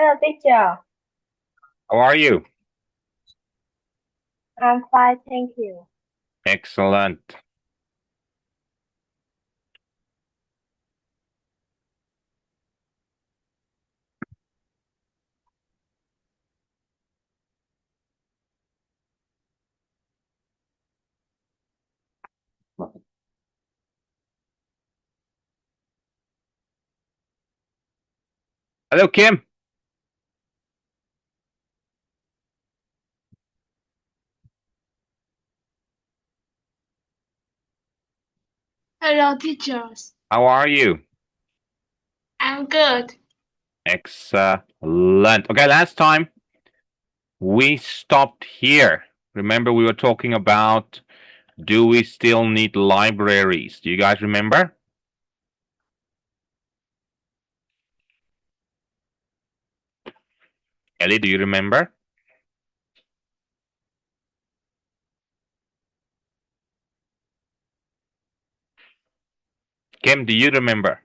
Hello, teacher. How are you? I'm fine, thank you. Excellent. Hello, Kim. Hello, teachers. How are you? I'm good. Excellent. Okay, last time we stopped here. Remember, we were talking about do we still need libraries? Do you guys remember? Ellie, do you remember? Kim, do you remember?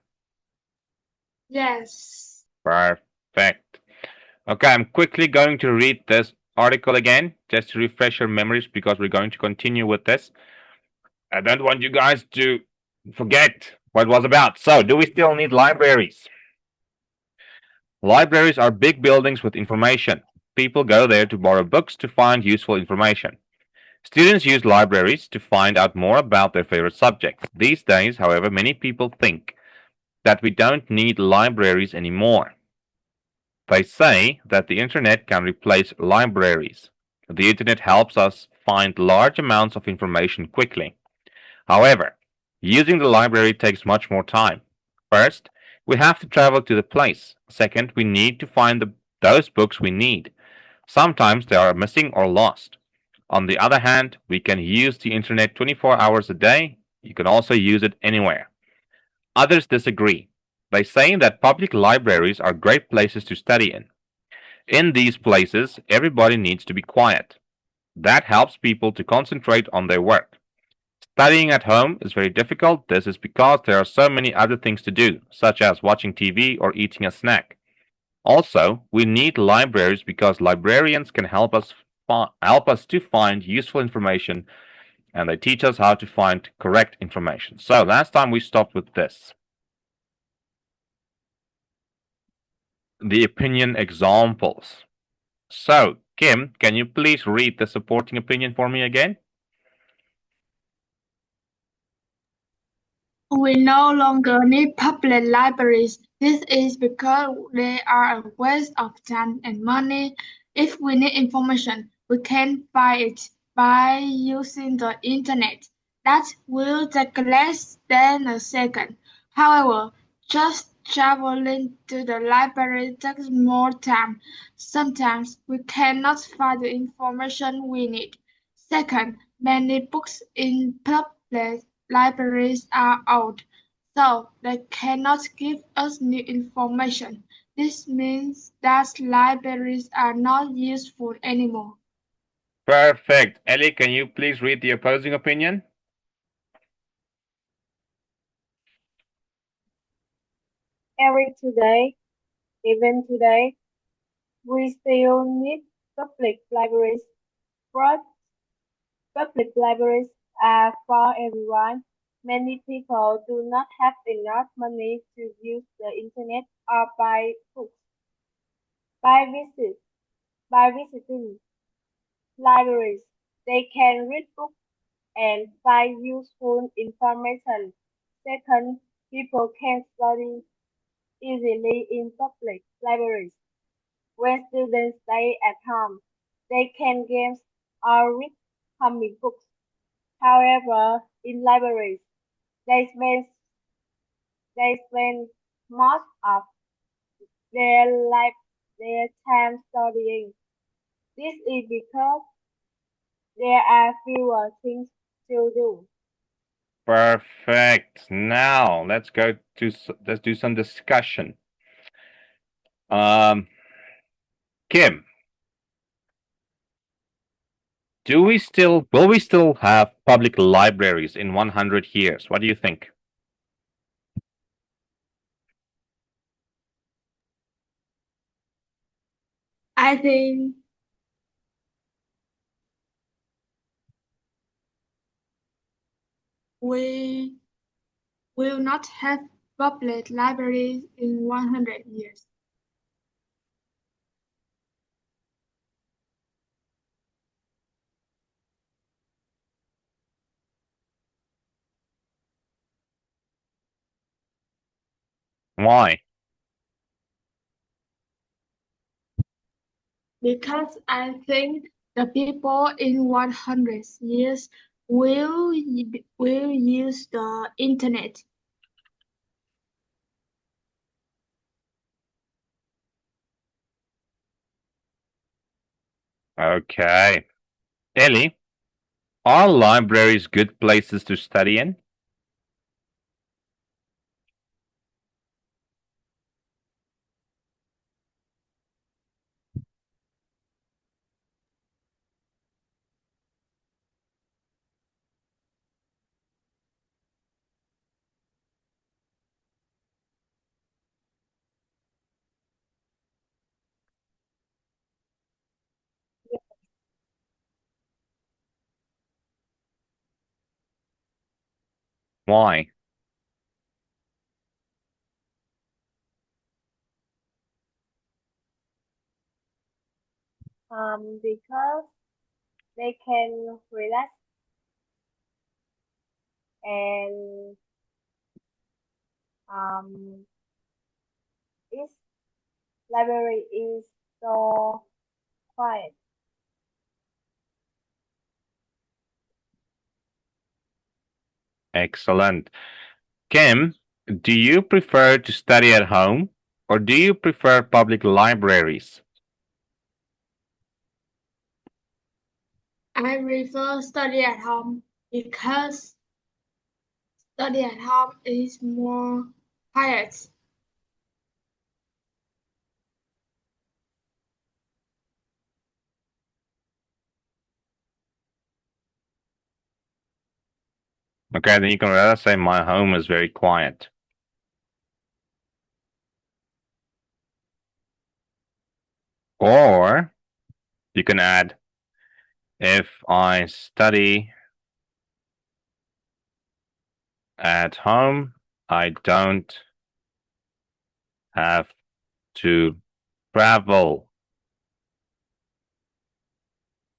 Yes. Perfect. Okay, I'm quickly going to read this article again just to refresh your memories because we're going to continue with this. I don't want you guys to forget what it was about. So, do we still need libraries? Libraries are big buildings with information. People go there to borrow books to find useful information. Students use libraries to find out more about their favorite subjects. These days, however, many people think that we don't need libraries anymore. They say that the internet can replace libraries. The internet helps us find large amounts of information quickly. However, using the library takes much more time. First, we have to travel to the place. Second, we need to find those books we need. Sometimes they are missing or lost. On the other hand, we can use the internet 24 hours a day. You can also use it anywhere. Others disagree. They say that public libraries are great places to study in. In these places, everybody needs to be quiet. That helps people to concentrate on their work. Studying at home is very difficult. This is because there are so many other things to do, such as watching TV or eating a snack. Also, we need libraries because librarians can help us to find useful information and they teach us how to find correct information. So, last time we stopped with this. The opinion examples. So, Kim, can you please read the supporting opinion for me again? We no longer need public libraries. This is because they are a waste of time and money. If we need information, we can find it by using the internet. That will take less than a second. However, just traveling to the library takes more time. Sometimes we cannot find the information we need. Second, many books in public libraries are old, so they cannot give us new information. This means that libraries are not useful anymore. Perfect. Ellie, can you please read the opposing opinion? Every today, even today, we still need public libraries. But public libraries are for everyone. Many people do not have enough money to use the internet or buy books. By visit, by visiting libraries, they can read books and find useful information. Second, people can study easily in public libraries. When students stay at home, they can games or read comic books. However, in libraries, they spend, they spend most of their their time studying. This is because there are fewer things to do. Perfect. Now let's do some discussion. Um, Kim, do we still will we still have public libraries in 100 years? What do you think? I think we will not have public libraries in 100 years. Why? Because I think the people in 100 years will use the internet. Okay. Ellie, are libraries good places to study in? Why? Because they can relax and um, its library is so quiet. Excellent. Kim, do you prefer to study at home or do you prefer public libraries? I prefer study at home because study at home is more quiet. Okay, then you can rather say my home is very quiet. Or you can add, if I study at home, I don't have to travel.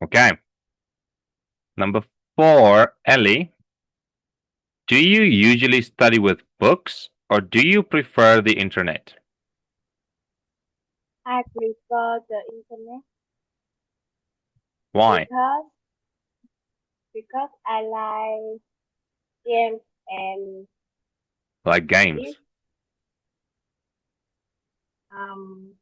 Okay. Number 4, Ellie, do you usually study with books or do you prefer the internet? I prefer the internet Why? because I like games and Like games. if um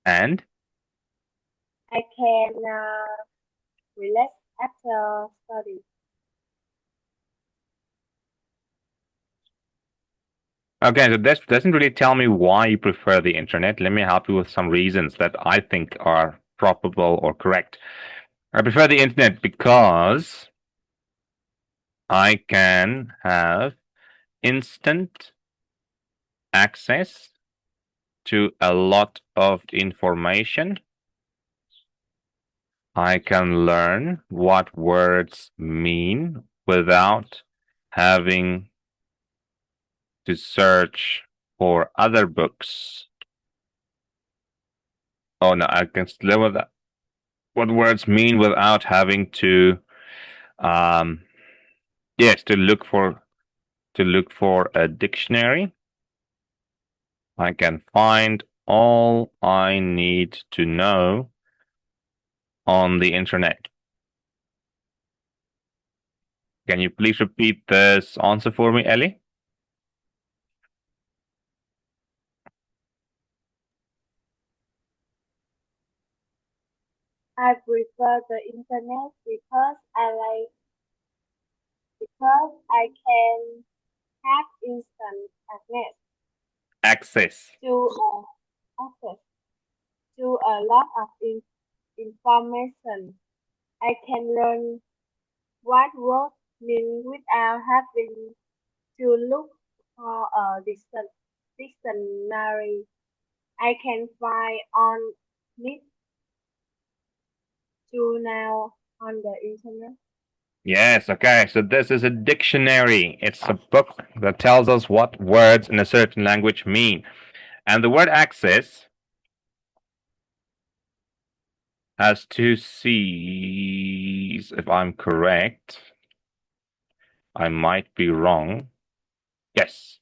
And I can relax after study. okay, so this doesn't really tell me why you prefer the internet. Let me help you with some reasons that I think are probable or correct. I prefer the internet because I can have instant access to a lot of information. I can learn what words mean without having to search for other books. Oh no, I can live with that. What words mean without having to yes, to look for a dictionary. I can find all I need to know on the internet. Can you please repeat this answer for me, Ellie? I prefer the internet because I can have instant Access. access to a lot of information. I can learn what words mean without having to look for a distance. dictionary I can find on it to now on the internet. Yes, okay. So this is a dictionary. It's a book that tells us what words in a certain language mean. And the word access has two C's, if I'm correct. I might be wrong. Yes,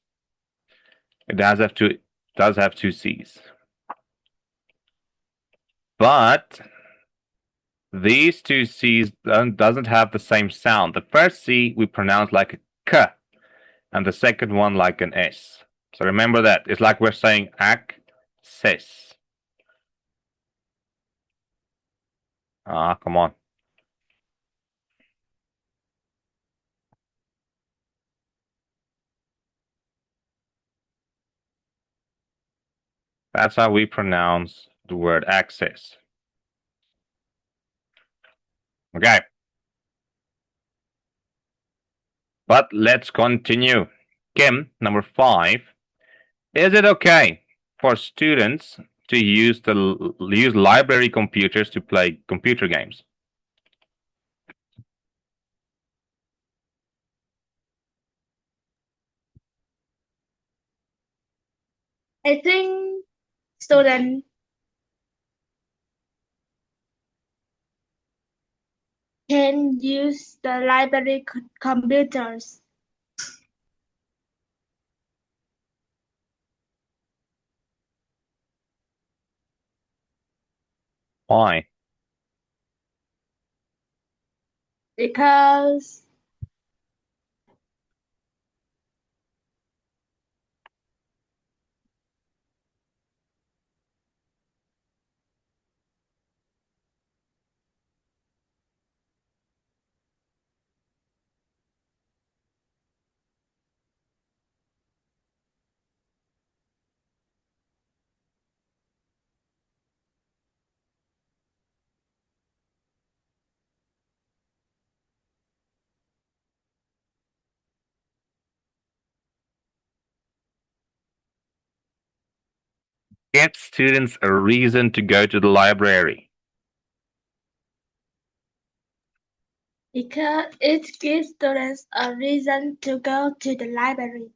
it does have two C's. But these two C's doesn't have the same sound. The first C we pronounce like a K, and the second one like an S. So remember that. It's like we're saying access. Ah, come on. That's how we pronounce the word access. Okay. But let's continue. Kim, number 5. Is it okay for students to use library computers to play computer games? I think students can use the library computers Why? because Give students a reason to go to the library. it gives students a reason to go to the library.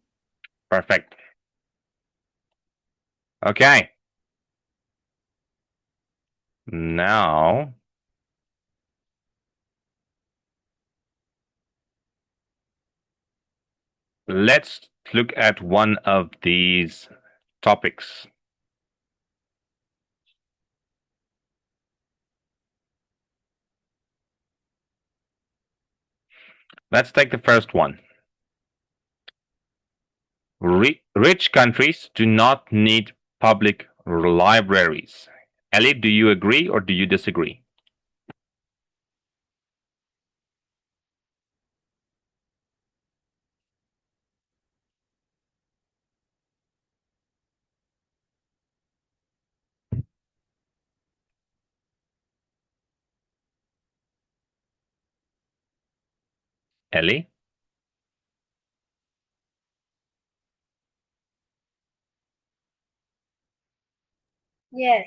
Perfect. Okay. Now, let's look at one of these topics. Let's take the first one. Rich countries do not need public libraries. Ellie, do you agree or do you disagree? Ellie, Yes,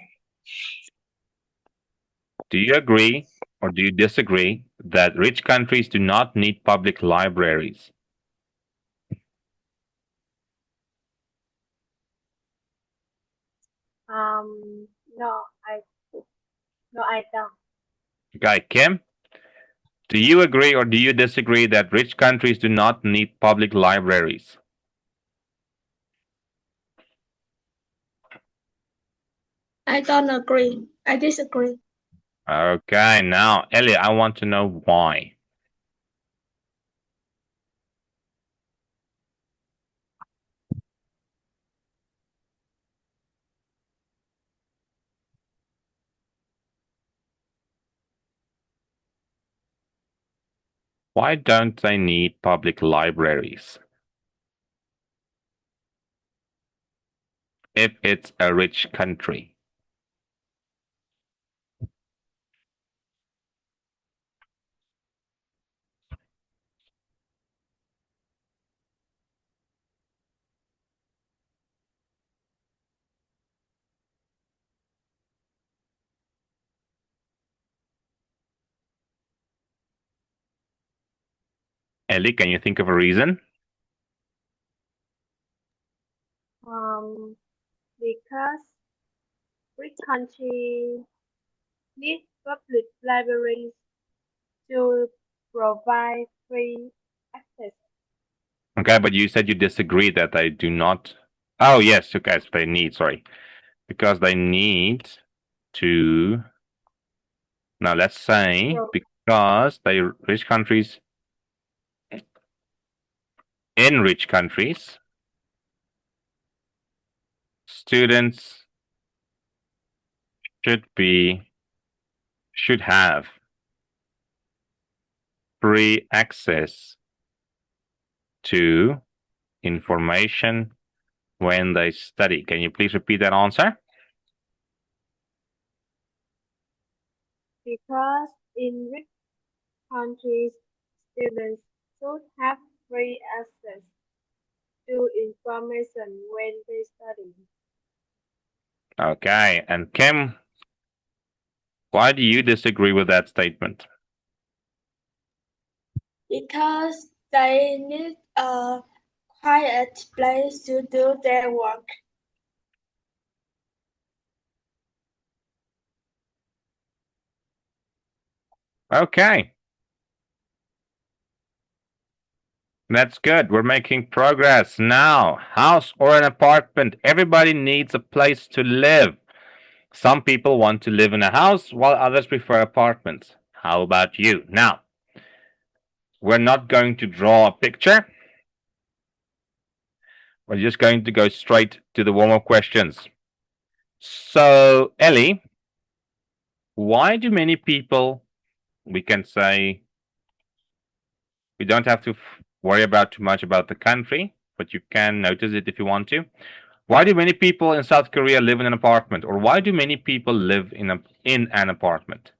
do you agree or do you disagree that rich countries do not need public libraries? um, no, I, no, I don't. Okay, Kim, do you agree or do you disagree that rich countries do not need public libraries? I don't agree. I disagree. Okay, now, Ellie, I want to know why. Why don't they need public libraries if it's a rich country? Elly, can you think of a reason? Because rich countries need public libraries to provide free access. Okay, but you said you disagree that they do not. Oh, yes, okay, so they need, sorry. Because they need to. Now, let's say So, because they rich countries, in rich countries, students should have free access to information when they study. Can you please repeat that answer? because in rich countries, students should have free access to information when they study. Okay, and Kim, why do you disagree with that statement? Because they need a quiet place to do their work. Okay. That's good. We're making progress. Now, house or an apartment, everybody needs a place to live. Some people want to live in a house while others prefer apartments. How about you? Now, we're not going to draw a picture. We're just going to go straight to the warm-up questions. So, Elly, why do many people, we can say, we don't have to worry about too much about the country, but you can notice it if you want to. Why do many people in South Korea live in an apartment? Or why do many people live in an apartment?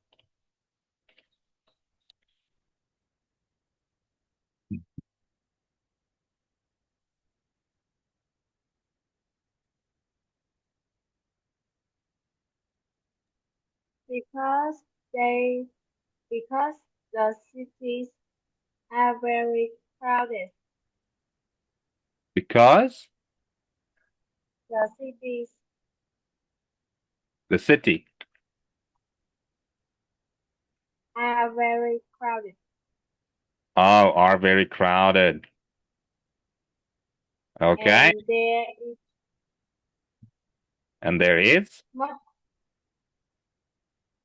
Because they because the cities are very crowded. Because The cities the city are very crowded. are very crowded. Okay. And there is And there is much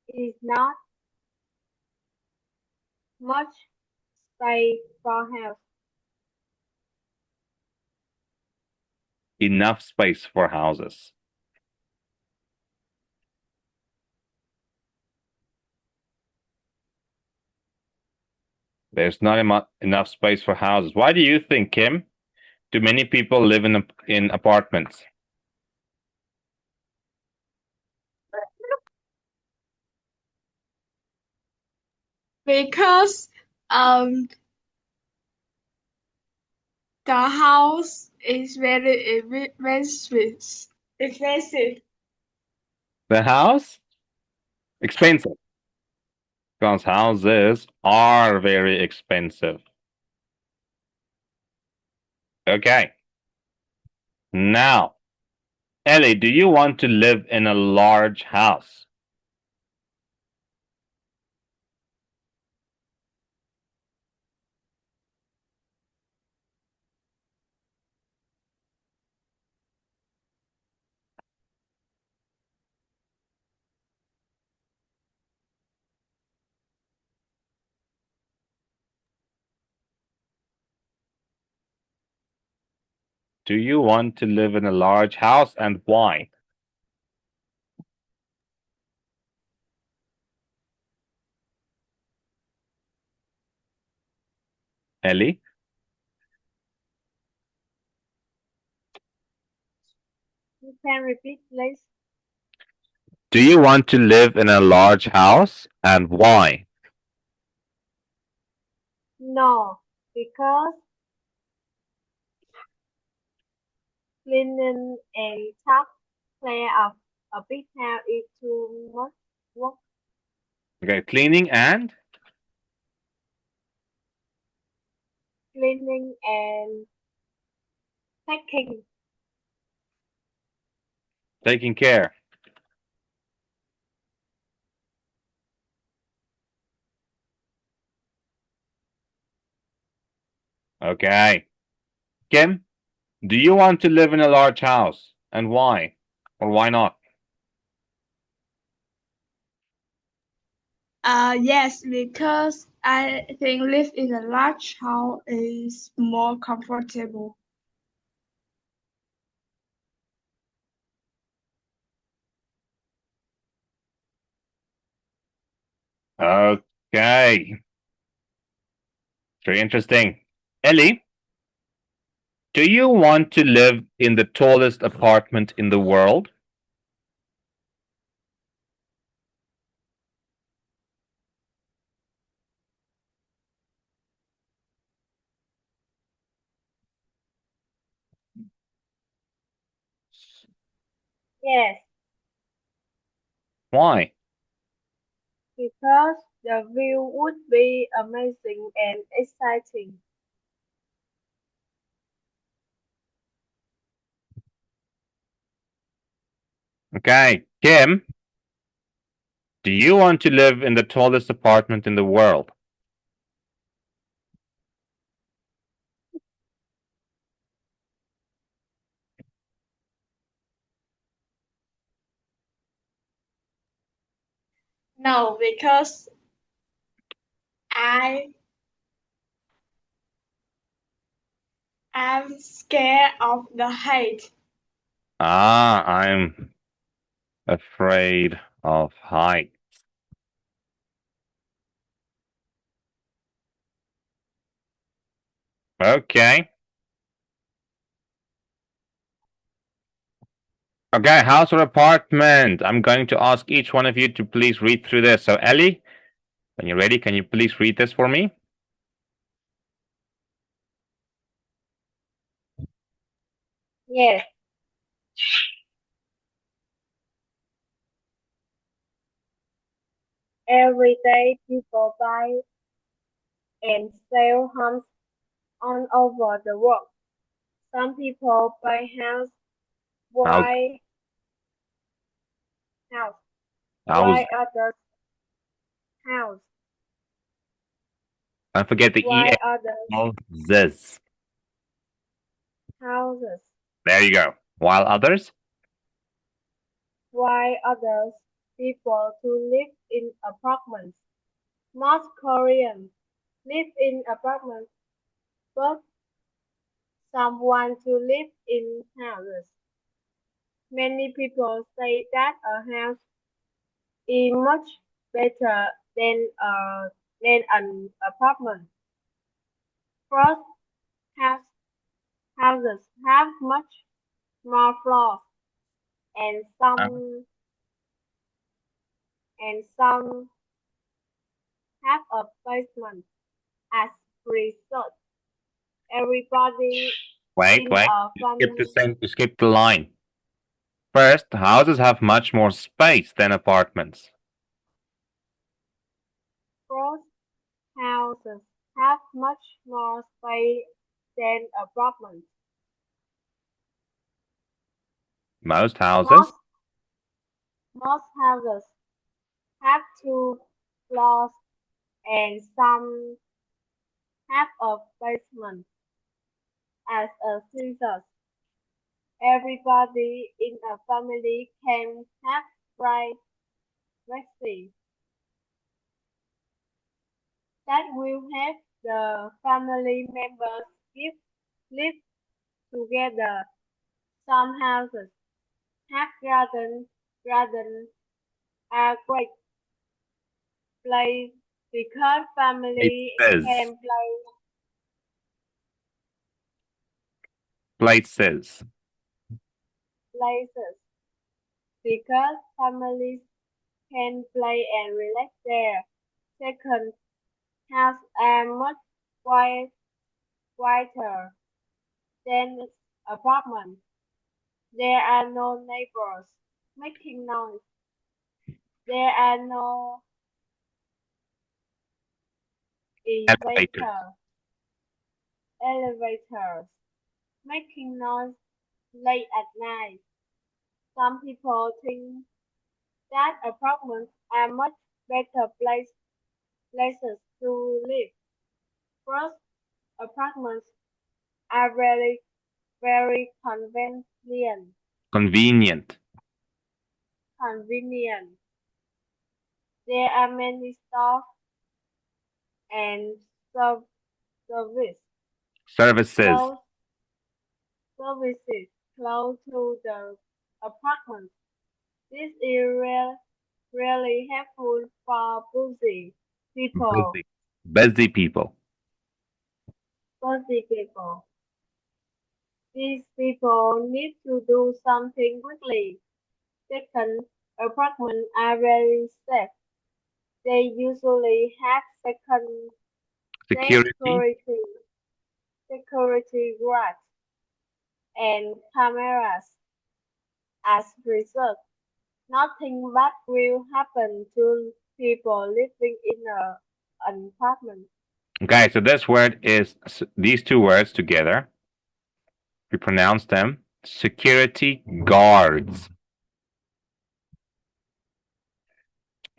is not much space for house. enough space for houses. There's not enough space for houses. Why do you think, Kim? Do many people live in apartments? Because the house is very expensive. The house? Expensive. Because houses are very expensive. Okay. Now, Elly, do you want to live in a large house? Do you want to live in a large house and why? Elly? You can repeat, please. Do you want to live in a large house and why? No, because cleaning and top clear of a big house is too much work. Okay, cleaning and cleaning and packing. Taking care. Okay. Kim, do you want to live in a large house? And why? Or why not? Yes, because I think live in a large house is more comfortable. Okay. Very interesting. Ellie, do you want to live in the tallest apartment in the world? Yes, Why? because the view would be amazing and exciting. Okay. Kim, do you want to live in the tallest apartment in the world? No, because I am scared of the height. Ah, I'm afraid of height. Okay. Okay, house or apartment? I'm going to ask each one of you to please read through this. So, Ellie, when you're ready, can you please read this for me? Yes, every day people buy and sell homes all over the world. Some people buy House, while house, house. while others house, Don't forget the while ES. others This. houses, There you go. While others? while others people to live in apartments. Most Koreans live in apartments, but some want to live in houses. Many people say that a house is much better than an apartment. First, house, houses have much more floors and Uh, some have a basement. As research, everybody Wait, in wait. a You skipped the family same. You skipped the line. First, houses have much more space than apartments. first houses have much more space than apartments. Most houses. Most most houses have two floors and some have a basement. As a census, everybody in a family can have privacy. That will help the family members live together. Some houses have gardens are great place because family Places. can play Places. places because families can play and relax there. Second, houses are much quieter than apartments. There are no neighbors making noise. There are no Elevators. elevator elevators, making noise late at night. Some people think that apartments are much better places to live. First, apartments are very Convenient. convenient. There are many stores and serv- service Services. close services close to the apartment. This is really helpful for busy people. Busy. Busy people. Busy people. These people need to do something quickly. Second, apartments are very safe. They usually have Security. security guards and cameras as result. Nothing bad will happen to people living in an apartment. Okay, so this word is these two words together. We pronounce them security guards.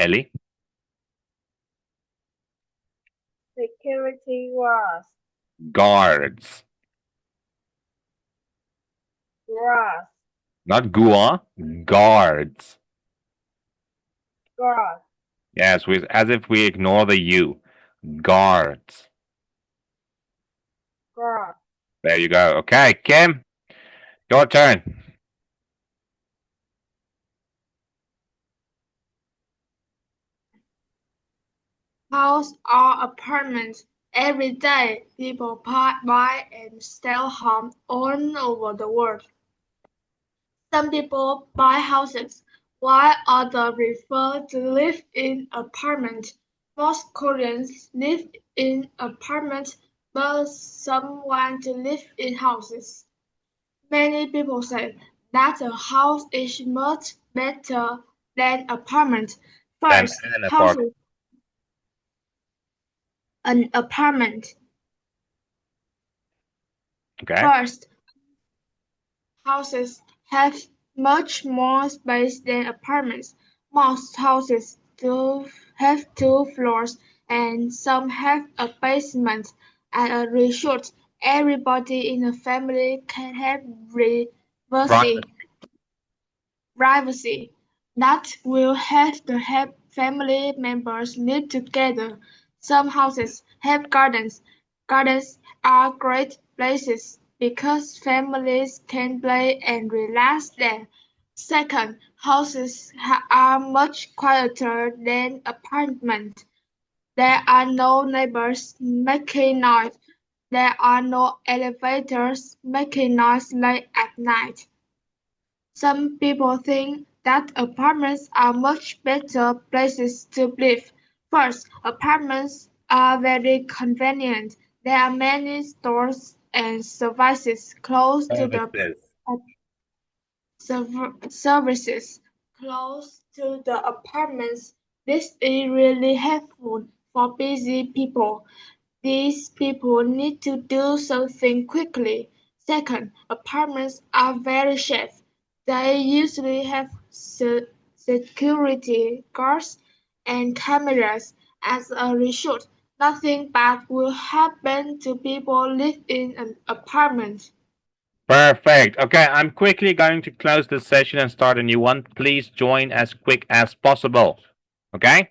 Ellie? Security guards, Guards. guards, Not gua, guards. guards. Yes, as if we ignore the U. Guards. Guards. There you go. Okay, Kim, your turn. House or apartments. Every day, people buy and sell homes all over the world. Some people buy houses, while others prefer to live in apartments. Most Koreans live in apartments, but some want to live in houses. Many people say that a house is much better than apartment. Then First, an apartment. an apartment. Okay. First, houses have much more space than apartments. Most houses do have two floors, and some have a basement. As a result, everybody in a family can have Private. privacy. That will have to help family members live together. Some houses have gardens. Gardens are great places because families can play and relax there. Second, houses are much quieter than apartments. There are no neighbors making noise. There are no elevators making noise late at night. Some people think that apartments are much better places to live. First, apartments are very convenient. There are many stores and services close to the Services. services close to the apartments. This is really helpful for busy people. These people need to do something quickly. Second, apartments are very safe. They usually have security guards and cameras. As a result, nothing bad will happen to people living in an apartment. Perfect. Okay, I'm quickly going to close this session and start a new one. Please join as quick as possible. Okay?